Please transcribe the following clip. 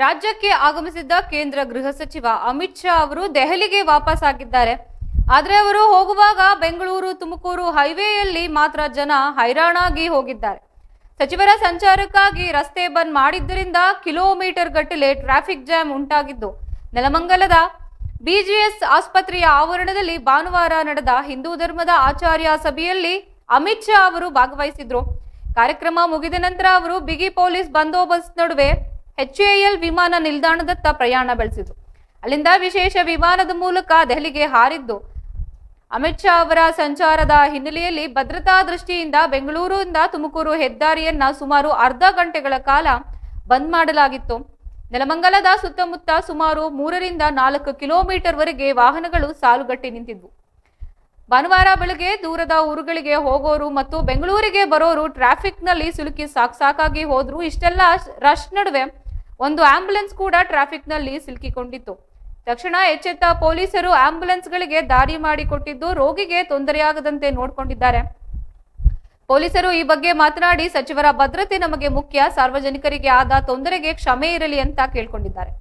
ರಾಜ್ಯಕ್ಕೆ ಆಗಮಿಸಿದ್ದ ಕೇಂದ್ರ ಗೃಹ ಸಚಿವ ಅಮಿತ್ ಶಾ ಅವರು ದೆಹಲಿಗೆ ವಾಪಸ್ ಆಗಿದ್ದಾರೆ. ಆದರೆ ಅವರು ಹೋಗುವಾಗ ಬೆಂಗಳೂರು ತುಮಕೂರು ಹೈವೇಯಲ್ಲಿ ಮಾತ್ರ ಜನ ಹೈರಾಣಾಗಿ ಹೋಗಿದ್ದಾರೆ. ಸಚಿವರ ಸಂಚಾರಕ್ಕಾಗಿ ರಸ್ತೆ ಬಂದ್ ಮಾಡಿದ್ದರಿಂದ ಕಿಲೋಮೀಟರ್ ಗಟ್ಟಲೆ ಟ್ರಾಫಿಕ್ ಜಾಮ್ ಉಂಟಾಗಿದ್ದು, ನೆಲಮಂಗಲದ ಬಿಜಿಎಸ್ ಆಸ್ಪತ್ರೆಯ ಆವರಣದಲ್ಲಿ ಭಾನುವಾರ ನಡೆದ ಹಿಂದೂ ಧರ್ಮದ ಆಚಾರ್ಯ ಸಭೆಯಲ್ಲಿ ಅಮಿತ್ ಶಾ ಅವರು ಭಾಗವಹಿಸಿದ್ರು. ಕಾರ್ಯಕ್ರಮ ಮುಗಿದ ನಂತರ ಅವರು ಬಿಗಿ ಪೊಲೀಸ್ ಬಂದೋಬಸ್ತ್ ನಡುವೆ HAL ವಿಮಾನ ನಿಲ್ದಾಣದತ್ತ ಪ್ರಯಾಣ ಬೆಳೆಸಿದ್ರು. ಅಲ್ಲಿಂದ ವಿಶೇಷ ವಿಮಾನದ ಮೂಲಕ ದೆಹಲಿಗೆ ಹಾರಿದ್ದು. ಅಮಿತ್ ಶಾ ಅವರ ಸಂಚಾರದ ಹಿನ್ನೆಲೆಯಲ್ಲಿ ಭದ್ರತಾ ದೃಷ್ಟಿಯಿಂದ ಬೆಂಗಳೂರಿನಿಂದ ತುಮಕೂರು ಹೆದ್ದಾರಿಯನ್ನ ಸುಮಾರು ಅರ್ಧ ಗಂಟೆಗಳ ಕಾಲ ಬಂದ್ ಮಾಡಲಾಗಿತ್ತು. ನೆಲಮಂಗಲದ ಸುತ್ತಮುತ್ತ ಸುಮಾರು 3 ರಿಂದ 4 ಕಿಲೋಮೀಟರ್ ವರೆಗೆ ವಾಹನಗಳು ಸಾಲುಗಟ್ಟಿ ನಿಂತಿದ್ವು. ಭಾನುವಾರ ಬೆಳಗ್ಗೆ ದೂರದ ಊರುಗಳಿಗೆ ಹೋಗೋರು ಮತ್ತು ಬೆಂಗಳೂರಿಗೆ ಬರೋರು ಟ್ರಾಫಿಕ್ನಲ್ಲಿ ಸಿಲುಕಿ ಸಾಕಾಗಿ ಹೋದ್ರು. ಇಷ್ಟೆಲ್ಲ ರಶ್ ನಡುವೆ ಒಂದು ಆಂಬ್ಯುಲೆನ್ಸ್ ಕೂಡ ಟ್ರಾಫಿಕ್ನಲ್ಲಿ ಸಿಲುಕಿಕೊಂಡಿತ್ತು. ತಕ್ಷಣ ಎಚ್ಚೆತ್ತ ಪೊಲೀಸರು ಆಂಬ್ಯುಲೆನ್ಸ್ಗಳಿಗೆ ದಾರಿ ಮಾಡಿಕೊಟ್ಟಿದ್ದು, ರೋಗಿಗೆ ತೊಂದರೆಯಾಗದಂತೆ ನೋಡಿಕೊಂಡಿದ್ದಾರೆ. ಪೊಲೀಸರು ಈ ಬಗ್ಗೆ ಮಾತನಾಡಿ, ಸಚಿವರ ಭದ್ರತೆ ನಮಗೆ ಮುಖ್ಯ, ಸಾರ್ವಜನಿಕರಿಗೆ ಆದ ತೊಂದರೆಗೆ ಕ್ಷಮೆ ಇರಲಿ ಅಂತ ಕೇಳ್ಕೊಂಡಿದ್ದಾರೆ.